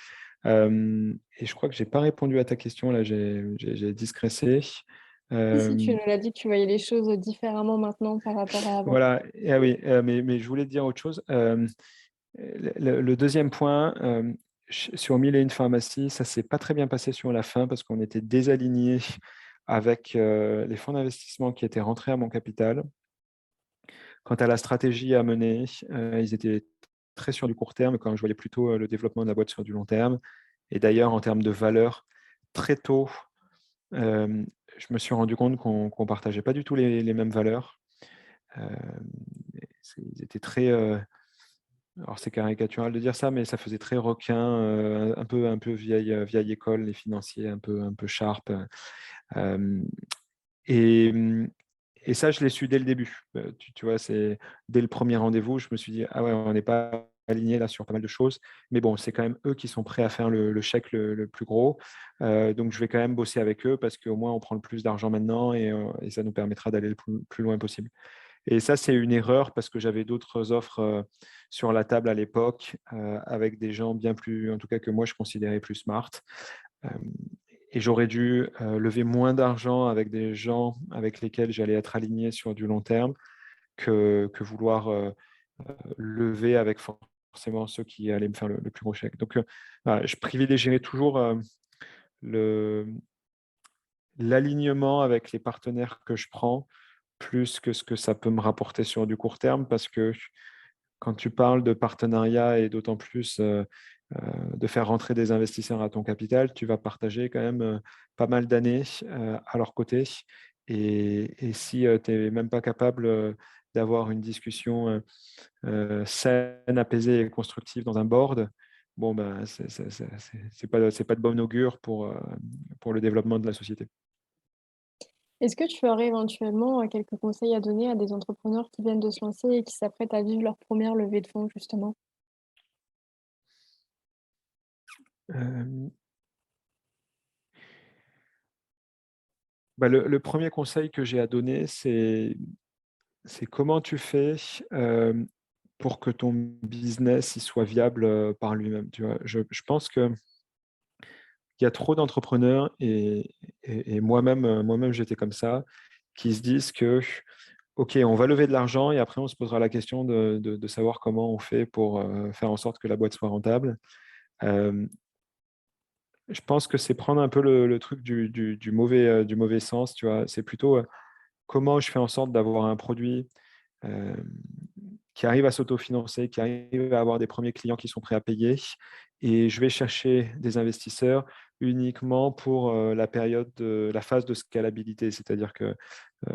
Et je crois que je n'ai pas répondu à ta question, là, j'ai digressé. Si, tu Euh, nous l'as dit que tu voyais les choses différemment maintenant par rapport à avant. voilà, ah oui, mais je voulais te dire autre chose. Le deuxième point, sur Mille et une pharmacies, ça ne s'est pas très bien passé sur la fin parce qu'on était désalignés avec les fonds d'investissement qui étaient rentrés à mon capital. Quant à la stratégie à mener, ils étaient très sur du court terme, quand je voyais plutôt le développement de la boîte sur du long terme. Et d'ailleurs, en termes de valeur, très tôt, je me suis rendu compte qu'on ne partageait pas du tout les mêmes valeurs. Ils étaient très... alors c'est caricatural de dire ça, mais ça faisait très requin, un peu vieille école, les financiers, un peu sharp. Et, et ça, je l'ai su dès le début. Tu vois, c'est dès le premier rendez-vous, je me suis dit, ah ouais, on n'est pas aligné là sur pas mal de choses. Mais bon, c'est quand même eux qui sont prêts à faire le chèque le plus gros. Donc, je vais quand même bosser avec eux parce qu'au moins, on prend le plus d'argent maintenant et ça nous permettra d'aller le plus loin possible. Et ça, c'est une erreur parce que j'avais d'autres offres sur la table à l'époque avec des gens bien plus, en tout cas que moi, je considérais plus smart. Et j'aurais dû lever moins d'argent avec des gens avec lesquels j'allais être aligné sur du long terme que vouloir lever avec forcément ceux qui allaient me faire le plus gros chèque. Donc, voilà, je privilégierais toujours l'alignement avec les partenaires que je prends plus que ce que ça peut me rapporter sur du court terme parce que quand tu parles de partenariat et d'autant plus de faire rentrer des investisseurs à ton capital, tu vas partager quand même pas mal d'années à leur côté. Et si tu n'es même pas capable d'avoir une discussion saine, apaisée et constructive dans un board, bon, ben, c'est pas de bon augure pour le développement de la société. Est-ce que tu aurais éventuellement quelques conseils à donner à des entrepreneurs qui viennent de se lancer et qui s'apprêtent à vivre leur première levée de fonds, justement? Euh, le premier conseil que j'ai à donner, c'est comment tu fais pour que ton business il soit viable par lui-même. Tu vois, je pense qu'il y a trop d'entrepreneurs et moi-même j'étais comme ça, qui se disent que OK, on va lever de l'argent et après on se posera la question de savoir comment on fait pour faire en sorte que la boîte soit rentable. Euh, je pense que c'est prendre un peu le truc du mauvais sens. Tu vois, c'est plutôt comment je fais en sorte d'avoir un produit euh, qui arrive à s'autofinancer, qui arrive à avoir des premiers clients qui sont prêts à payer. Et je vais chercher des investisseurs uniquement pour la phase de scalabilité. C'est-à-dire que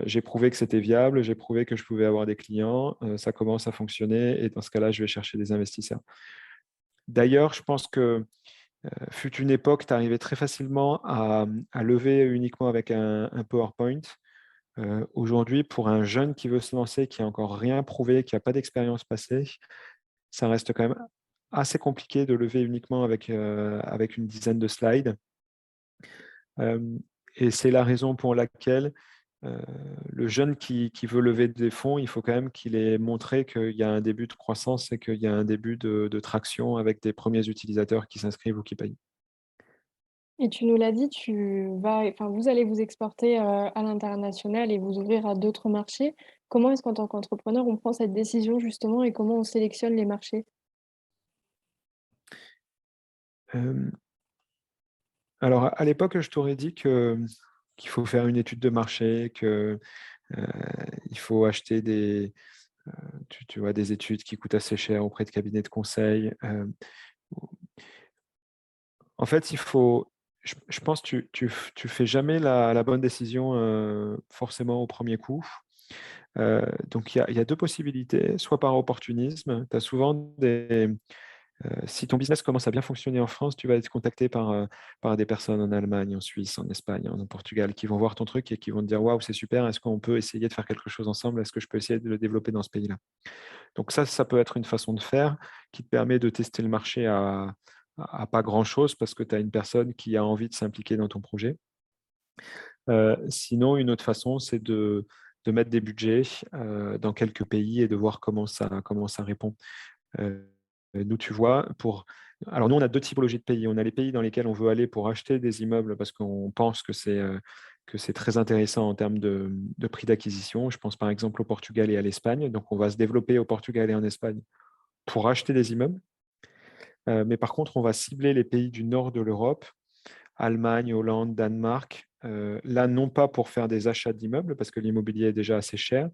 j'ai prouvé que c'était viable, j'ai prouvé que je pouvais avoir des clients, ça commence à fonctionner et dans ce cas-là, je vais chercher des investisseurs. D'ailleurs, je pense que fut une époque, tu arrivais très facilement à lever uniquement avec un PowerPoint. Aujourd'hui, pour un jeune qui veut se lancer, qui n'a encore rien prouvé, qui n'a pas d'expérience passée, ça reste quand même assez compliqué de lever uniquement avec une dizaine de slides. Et c'est la raison pour laquelle euh, le jeune qui veut lever des fonds, il faut quand même qu'il ait montré qu'il y a un début de croissance et qu'il y a un début de traction avec des premiers utilisateurs qui s'inscrivent ou qui payent. Et tu nous l'as dit, vous allez vous exporter à l'international et vous ouvrir à d'autres marchés. Comment est-ce qu'en tant qu'entrepreneur, on prend cette décision justement et comment on sélectionne les marchés? Euh, alors, à l'époque, je t'aurais dit qu'il faut faire une étude de marché, qu'il faut acheter tu vois, des études qui coûtent assez cher auprès de cabinets de conseil. En fait, je pense que tu fais jamais la bonne décision forcément au premier coup. Donc, il y a deux possibilités, soit par opportunisme. Tu as souvent si ton business commence à bien fonctionner en France, tu vas être contacté par des personnes en Allemagne, en Suisse, en Espagne, en Portugal, qui vont voir ton truc et qui vont te dire, waouh, c'est super, est-ce qu'on peut essayer de faire quelque chose ensemble? Est-ce que je peux essayer de le développer dans ce pays-là? Donc ça peut être une façon de faire qui te permet de tester le marché à pas grand-chose parce que tu as une personne qui a envie de s'impliquer dans ton projet. Sinon, une autre façon, c'est de mettre des budgets dans quelques pays et de voir comment ça répond. Nous, tu vois, alors nous, on a 2 typologies de pays. On a les pays dans lesquels on veut aller pour acheter des immeubles parce qu'on pense que c'est très intéressant en termes de prix d'acquisition. Je pense par exemple au Portugal et à l'Espagne. Donc, on va se développer au Portugal et en Espagne pour acheter des immeubles. Mais par contre, on va cibler les pays du nord de l'Europe, Allemagne, Hollande, Danemark. Là, non pas pour faire des achats d'immeubles parce que l'immobilier est déjà assez cher,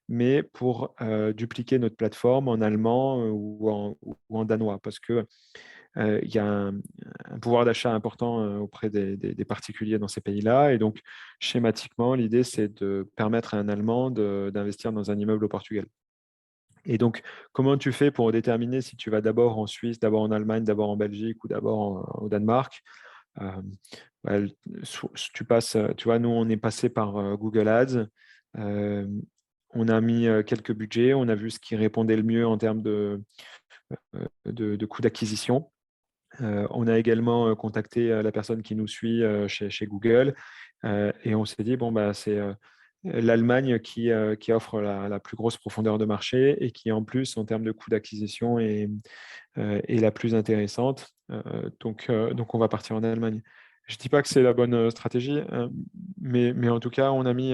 mais pour dupliquer notre plateforme en allemand ou en danois, parce qu'il y a un pouvoir d'achat important auprès des particuliers dans ces pays-là. Et donc, schématiquement, l'idée, c'est de permettre à un Allemand d'investir dans un immeuble au Portugal. Et donc, comment tu fais pour déterminer si tu vas d'abord en Suisse, d'abord en Allemagne, d'abord en Belgique ou d'abord au Danemark? Euh, bah, tu passes, tu vois, nous, on est passé par Google Ads. Euh, on a mis quelques budgets, on a vu ce qui répondait le mieux en termes de coûts d'acquisition. On a également contacté la personne qui nous suit chez Google et on s'est dit, bon, bah, c'est l'Allemagne qui offre la plus grosse profondeur de marché et qui, en plus, en termes de coûts d'acquisition, est la plus intéressante. Donc, on va partir en Allemagne. Je ne dis pas que c'est la bonne stratégie, mais en tout cas, on a mis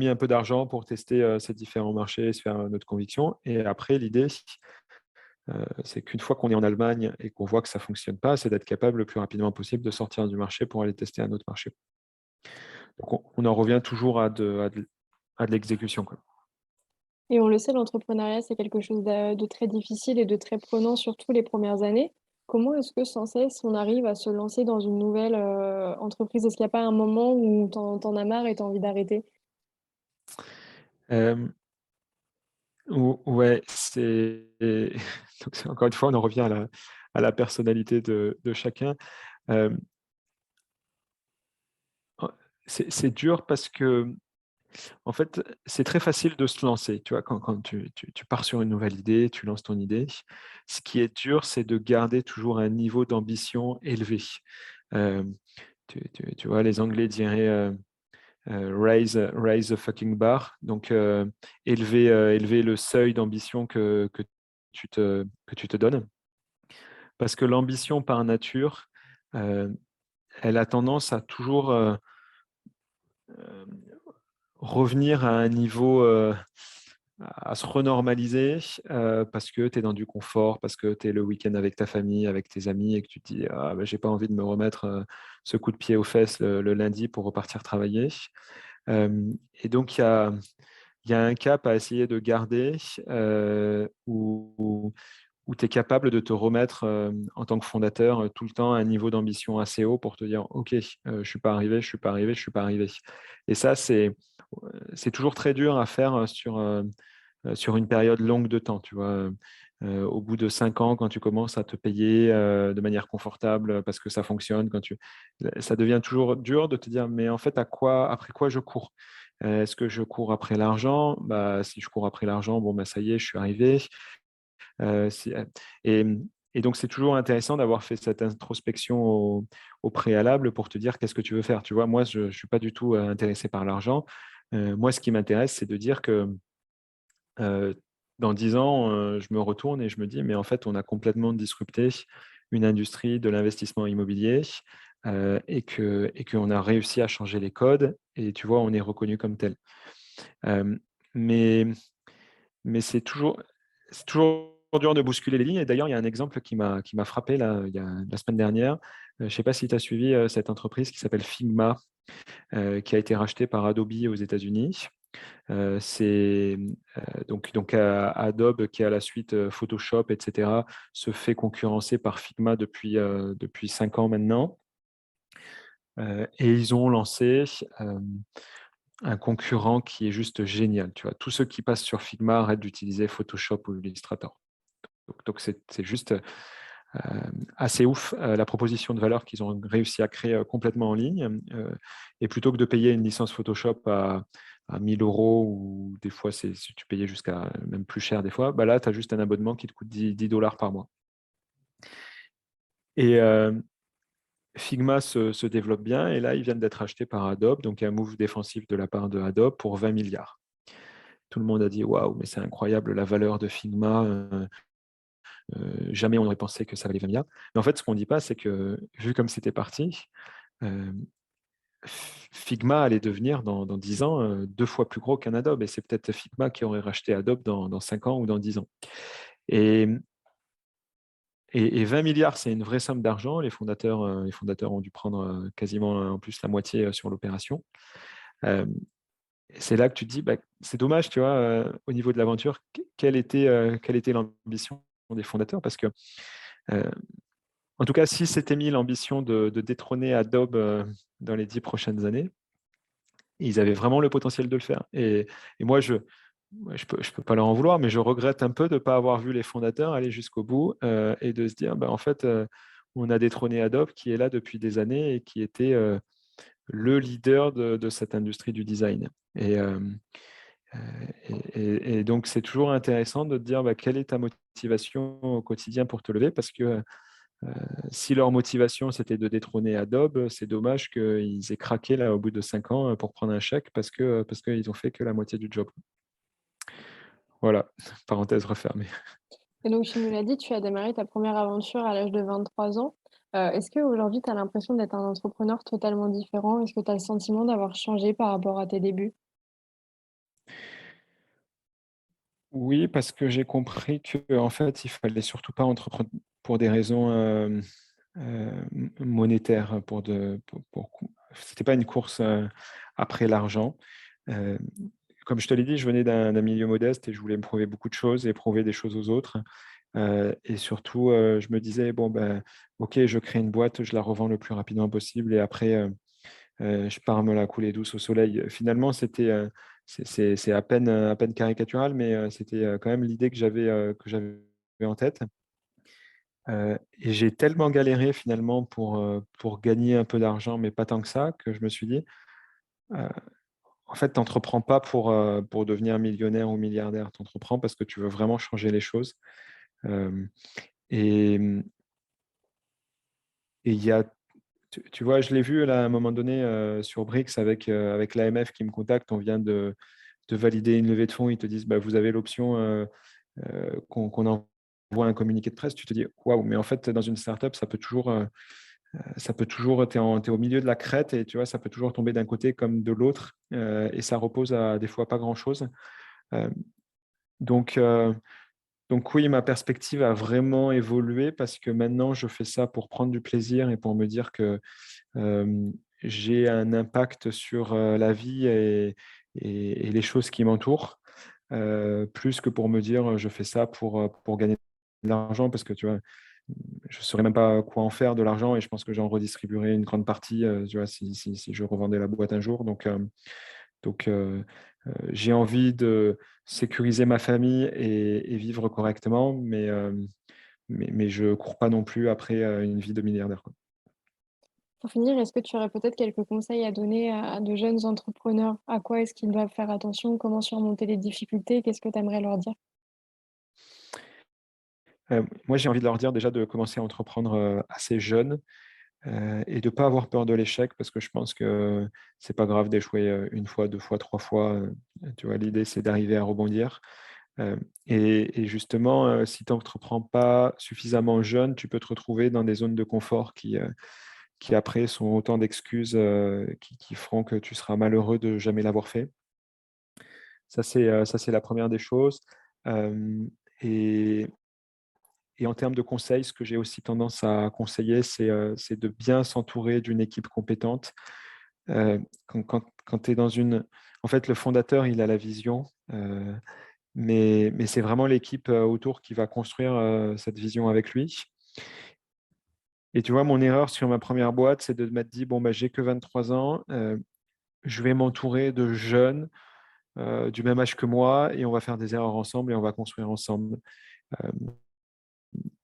un peu d'argent pour tester ces différents marchés, se faire notre conviction. Et après, l'idée, c'est qu'une fois qu'on est en Allemagne et qu'on voit que ça ne fonctionne pas, c'est d'être capable le plus rapidement possible de sortir du marché pour aller tester un autre marché. Donc, on en revient toujours à de l'exécution, quoi. Et on le sait, l'entrepreneuriat, c'est quelque chose de très difficile et de très prenant, surtout les premières années. Comment est-ce que sans cesse on arrive à se lancer dans une nouvelle entreprise? Est-ce qu'il n'y a pas un moment où t'en as marre et t'as envie d'arrêter? Euh, ouais, donc encore une fois, on en revient à la personnalité de chacun. Euh, c'est dur parce que, en fait, c'est très facile de se lancer. Tu vois, quand tu pars sur une nouvelle idée, tu lances ton idée. Ce qui est dur, c'est de garder toujours un niveau d'ambition élevé. Euh, tu vois, les Anglais diraient raise the fucking bar. Donc, élever le seuil d'ambition que tu te donnes. Parce que l'ambition par nature, euh, elle a tendance à toujours revenir à un niveau, à se renormaliser parce que tu es dans du confort, parce que tu es le week-end avec ta famille, avec tes amis et que tu te dis ah, bah, j'ai pas envie de me remettre ce coup de pied aux fesses le lundi pour repartir travailler. Et donc, il y a un cap à essayer de garder où tu es capable de te remettre en tant que fondateur tout le temps à un niveau d'ambition assez haut pour te dire OK, je ne suis pas arrivé, je ne suis pas arrivé, je ne suis pas arrivé. Et ça, c'est toujours très dur à faire sur une période longue de temps. Tu vois. Au bout de 5 ans, quand tu commences à te payer de manière confortable parce que ça fonctionne, ça devient toujours dur de te dire mais en fait, après quoi je cours? Est-ce que je cours après l'argent? Bah, si je cours après l'argent, bon, bah, ça y est, je suis arrivé. Euh, si- euh, et, et donc, c'est toujours intéressant d'avoir fait cette introspection au préalable pour te dire qu'est-ce que tu veux faire. Tu vois, moi, je ne suis pas du tout intéressé par l'argent. Moi, ce qui m'intéresse, c'est de dire que euh, dans 10 ans, je me retourne et je me dis, mais en fait, on a complètement disrupté une industrie de l'investissement immobilier et qu'on a réussi à changer les codes. Et tu vois, on est reconnu comme tel. Euh, mais mais c'est toujours dur de bousculer les lignes. Et d'ailleurs, il y a un exemple qui m'a frappé là, la semaine dernière. Je ne sais pas si tu as suivi cette entreprise qui s'appelle Figma, qui a été rachetée par Adobe aux États-Unis. C'est donc Adobe, qui a la suite Photoshop, etc., se fait concurrencer par Figma depuis 5 ans maintenant. Et ils ont lancé un concurrent qui est juste génial. Tu vois, tous ceux qui passent sur Figma arrêtent d'utiliser Photoshop ou Illustrator. Donc c'est juste assez ouf la proposition de valeur qu'ils ont réussi à créer complètement en ligne. Et plutôt que de payer une licence Photoshop à 1 000 euros ou des fois tu payais jusqu'à même plus cher des fois, bah là tu as juste un abonnement qui te coûte 10 $ par mois. Et Figma se développe bien et là ils viennent d'être achetés par Adobe, donc un move défensif de la part de Adobe pour 20 milliards. Tout le monde a dit waouh, mais c'est incroyable la valeur de Figma. Jamais on n'aurait pensé que ça valait 20 milliards. Mais en fait, ce qu'on ne dit pas, c'est que vu comme c'était parti, euh, Figma allait devenir dans 10 ans 2 fois plus gros qu'un Adobe. Et c'est peut-être Figma qui aurait racheté Adobe dans 5 ans ou dans 10 ans. Et, et 20 milliards, c'est une vraie somme d'argent. Les fondateurs ont dû prendre quasiment en plus la moitié sur l'opération. C'est là que tu te dis, bah, c'est dommage, tu vois, au niveau de l'aventure, quelle était l'ambition des fondateurs? Parce que, en tout cas, si c'était mis l'ambition de détrôner Adobe dans les 10 prochaines années, ils avaient vraiment le potentiel de le faire. Et moi, je peux pas leur en vouloir, mais je regrette un peu de ne pas avoir vu les fondateurs aller jusqu'au bout et de se dire, bah, en fait, on a détrôné Adobe qui est là depuis des années et qui était le leader de cette industrie du design. Et donc, c'est toujours intéressant de te dire bah, quelle est ta motivation au quotidien pour te lever, parce que si leur motivation, c'était de détrôner Adobe, c'est dommage qu'ils aient craqué là, au bout de 5 ans pour prendre un chèque parce qu'ils ont fait que la moitié du job. Voilà, parenthèse refermée. Et donc, tu nous l'as dit, tu as démarré ta première aventure à l'âge de 23 ans. Est-ce qu'aujourd'hui, tu as l'impression d'être un entrepreneur totalement différent? Est-ce que tu as le sentiment d'avoir changé par rapport à tes débuts? Oui, parce que j'ai compris que en fait, il fallait surtout pas entreprendre pour des raisons monétaires. C'était pas une course après l'argent. Euh, Comme je te l'ai dit, je venais d'un milieu modeste et je voulais me prouver beaucoup de choses et prouver des choses aux autres. Et surtout, je me disais, bon, ben, ok, je crée une boîte, je la revends le plus rapidement possible et après, je pars me la couler douce au soleil. Finalement, c'est à peine caricatural, mais c'était quand même l'idée que j'avais en tête. Et j'ai tellement galéré finalement pour gagner un peu d'argent, mais pas tant que ça, que je me suis dit, euh, en fait, tu n'entreprends pas pour devenir millionnaire ou milliardaire, tu entreprends parce que tu veux vraiment changer les choses. Euh, et et il y a, tu vois, je l'ai vu là, à un moment donné sur Brix avec l'AMF qui me contacte, on vient de valider une levée de fonds, ils te disent, bah, vous avez l'option qu'on envoie un communiqué de presse, tu te dis, waouh, mais en fait, dans une startup, tu es au milieu de la crête et tu vois, ça peut toujours tomber d'un côté comme de l'autre et ça repose à des fois pas grand-chose. Euh, donc, euh, donc oui, ma perspective a vraiment évolué parce que maintenant, je fais ça pour prendre du plaisir et pour me dire que euh, j'ai un impact sur la vie et les choses qui m'entourent, plus que pour me dire je fais ça pour gagner de l'argent parce que tu vois, je ne saurais même pas quoi en faire de l'argent et je pense que j'en redistribuerai une grande partie tu vois, si je revendais la boîte un jour. Donc, j'ai envie de sécuriser ma famille et vivre correctement, mais je ne cours pas non plus après une vie de milliardaire, quoi. Pour finir, est-ce que tu aurais peut-être quelques conseils à donner à de jeunes entrepreneurs? À quoi est-ce qu'ils doivent faire attention? Comment surmonter les difficultés? Qu'est-ce que tu aimerais leur dire? Moi, j'ai envie de leur dire déjà de commencer à entreprendre assez jeune et de ne pas avoir peur de l'échec parce que je pense que c'est pas grave d'échouer une fois, 2 fois, 3 fois. Tu vois, l'idée, c'est d'arriver à rebondir. Et justement, si tu n'entreprends pas suffisamment jeune, tu peux te retrouver dans des zones de confort qui après sont autant d'excuses qui feront que tu seras malheureux de jamais l'avoir fait. Ça, c'est la première des choses. Euh, et, et en termes de conseils, ce que j'ai aussi tendance à conseiller, c'est de bien s'entourer d'une équipe compétente. Quand tu es dans une... En fait, le fondateur, il a la vision, mais c'est vraiment l'équipe autour qui va construire cette vision avec lui. Et tu vois, mon erreur sur ma première boîte, c'est de m'être dit, bon, bah, j'ai que 23 ans, je vais m'entourer de jeunes du même âge que moi et on va faire des erreurs ensemble et on va construire ensemble. Euh,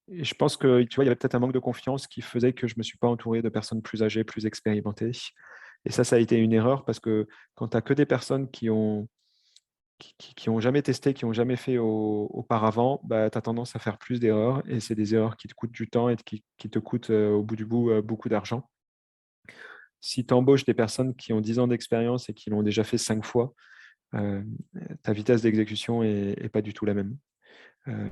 et je pense que tu vois, il y avait peut-être un manque de confiance qui faisait que je ne me suis pas entouré de personnes plus âgées, plus expérimentées. Et ça a été une erreur parce que quand tu n'as que des personnes qui ont jamais testé, qui ont jamais fait auparavant, bah, tu as tendance à faire plus d'erreurs et c'est des erreurs qui te coûtent du temps et qui te coûtent au bout du bout beaucoup d'argent. Si tu embauches des personnes qui ont 10 ans d'expérience et qui l'ont déjà fait 5 fois, euh, ta vitesse d'exécution est pas du tout la même. Euh,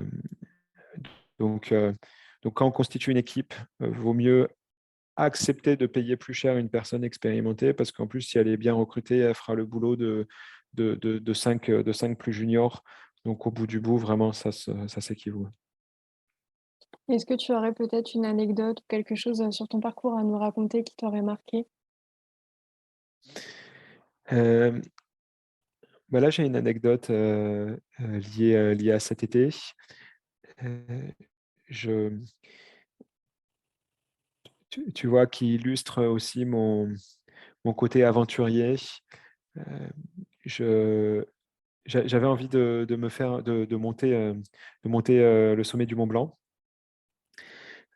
donc, euh, donc, quand on constitue une équipe, vaut mieux accepter de payer plus cher une personne expérimentée parce qu'en plus, si elle est bien recrutée, elle fera le boulot de 5 plus juniors. Donc, au bout du bout, vraiment, ça s'équivaut. Est-ce que tu aurais peut-être une anecdote ou quelque chose sur ton parcours à nous raconter qui t'aurait marqué? Euh, Bah là, j'ai une anecdote liée à cet été. Euh, je, tu vois, qui illustre aussi mon côté aventurier. Euh, je, J'avais envie de me faire, de monter le sommet du Mont Blanc.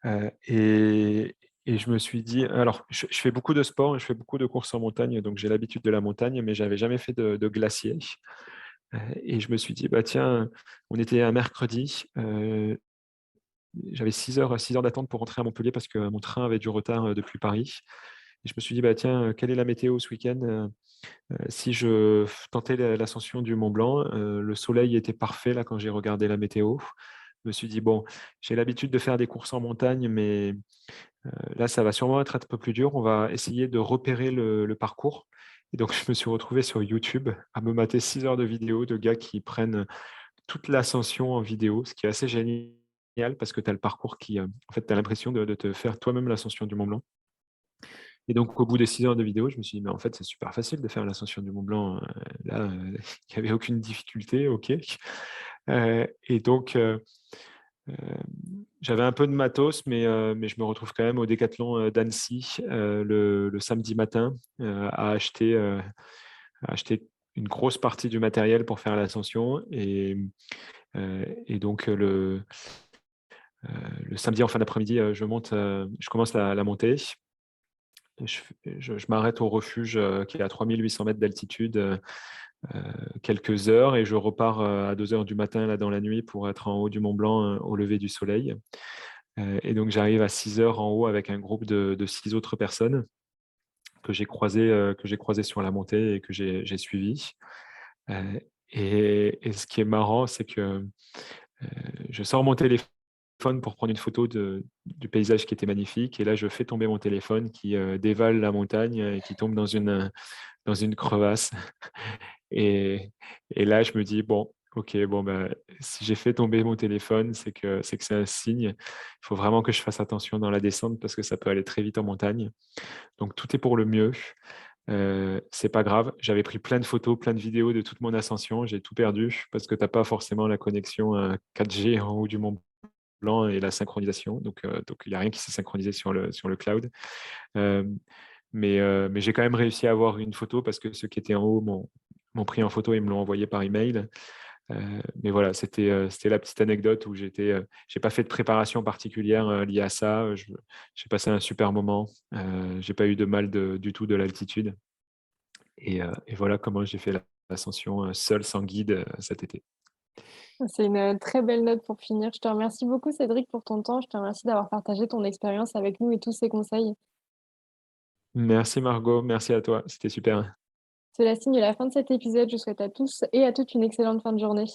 Euh, et, et je me suis dit, alors, je fais beaucoup de sport, je fais beaucoup de courses en montagne, donc j'ai l'habitude de la montagne, mais j'avais jamais fait de glacier. Et je me suis dit, bah tiens, on était un mercredi, j'avais 6 heures d'attente pour rentrer à Montpellier parce que mon train avait du retard depuis Paris. Et je me suis dit, bah tiens, quelle est la météo ce week-end? Si je tentais l'ascension du Mont Blanc, le soleil était parfait là quand j'ai regardé la météo. Je me suis dit, bon, j'ai l'habitude de faire des courses en montagne, mais là, ça va sûrement être un peu plus dur. On va essayer de repérer le parcours. Et donc, je me suis retrouvé sur YouTube à me mater 6 heures de vidéos de gars qui prennent toute l'ascension en vidéo, ce qui est assez génial parce que tu as le parcours qui, en fait, tu as l'impression de te faire toi-même l'ascension du Mont Blanc. Et donc, au bout des 6 heures de vidéo, je me suis dit, mais en fait, c'est super facile de faire l'ascension du Mont Blanc. Là, il n'y avait aucune difficulté, OK. Et donc, euh, j'avais un peu de matos, mais je me retrouve quand même au Décathlon d'Annecy le samedi matin à acheter une grosse partie du matériel pour faire l'ascension. Et donc, le samedi en fin d'après-midi, je commence la montée. Je, je m'arrête au refuge qui est à 3800 mètres d'altitude quelques heures et je repars à 2 heures du matin là, dans la nuit pour être en haut du Mont Blanc au lever du soleil. Et donc j'arrive à 6 heures en haut avec un groupe de 6 autres personnes que j'ai croisé sur la montée et que j'ai suivi. Et ce qui est marrant, c'est que je sors mon téléphone pour prendre une photo du paysage qui était magnifique. Et là, je fais tomber mon téléphone qui dévale la montagne et qui tombe dans une crevasse. Et, et là, je me dis, bon, ok, bon, ben, si j'ai fait tomber mon téléphone, c'est que c'est un signe. Il faut vraiment que je fasse attention dans la descente parce que ça peut aller très vite en montagne. Donc, tout est pour le mieux. C'est pas grave. J'avais pris plein de photos, plein de vidéos de toute mon ascension. J'ai tout perdu parce que tu n'as pas forcément la connexion 4G en haut du Mont Blanc et la synchronisation. Donc il n'y a rien qui s'est synchronisé sur le cloud. Euh, mais j'ai quand même réussi à avoir une photo parce que ceux qui étaient en haut m'ont pris en photo et me l'ont envoyé par email. Mais voilà, c'était la petite anecdote où j'ai pas fait de préparation particulière liée à ça. J'ai passé un super moment. J'ai pas eu de mal du tout de l'altitude. Et voilà comment j'ai fait l'ascension seul, sans guide cet été. C'est une très belle note pour finir. Je te remercie beaucoup, Cédric, pour ton temps. Je te remercie d'avoir partagé ton expérience avec nous et tous ces conseils. Merci Margot, merci à toi, c'était super. Cela signe la fin de cet épisode. Je souhaite à tous et à toutes une excellente fin de journée.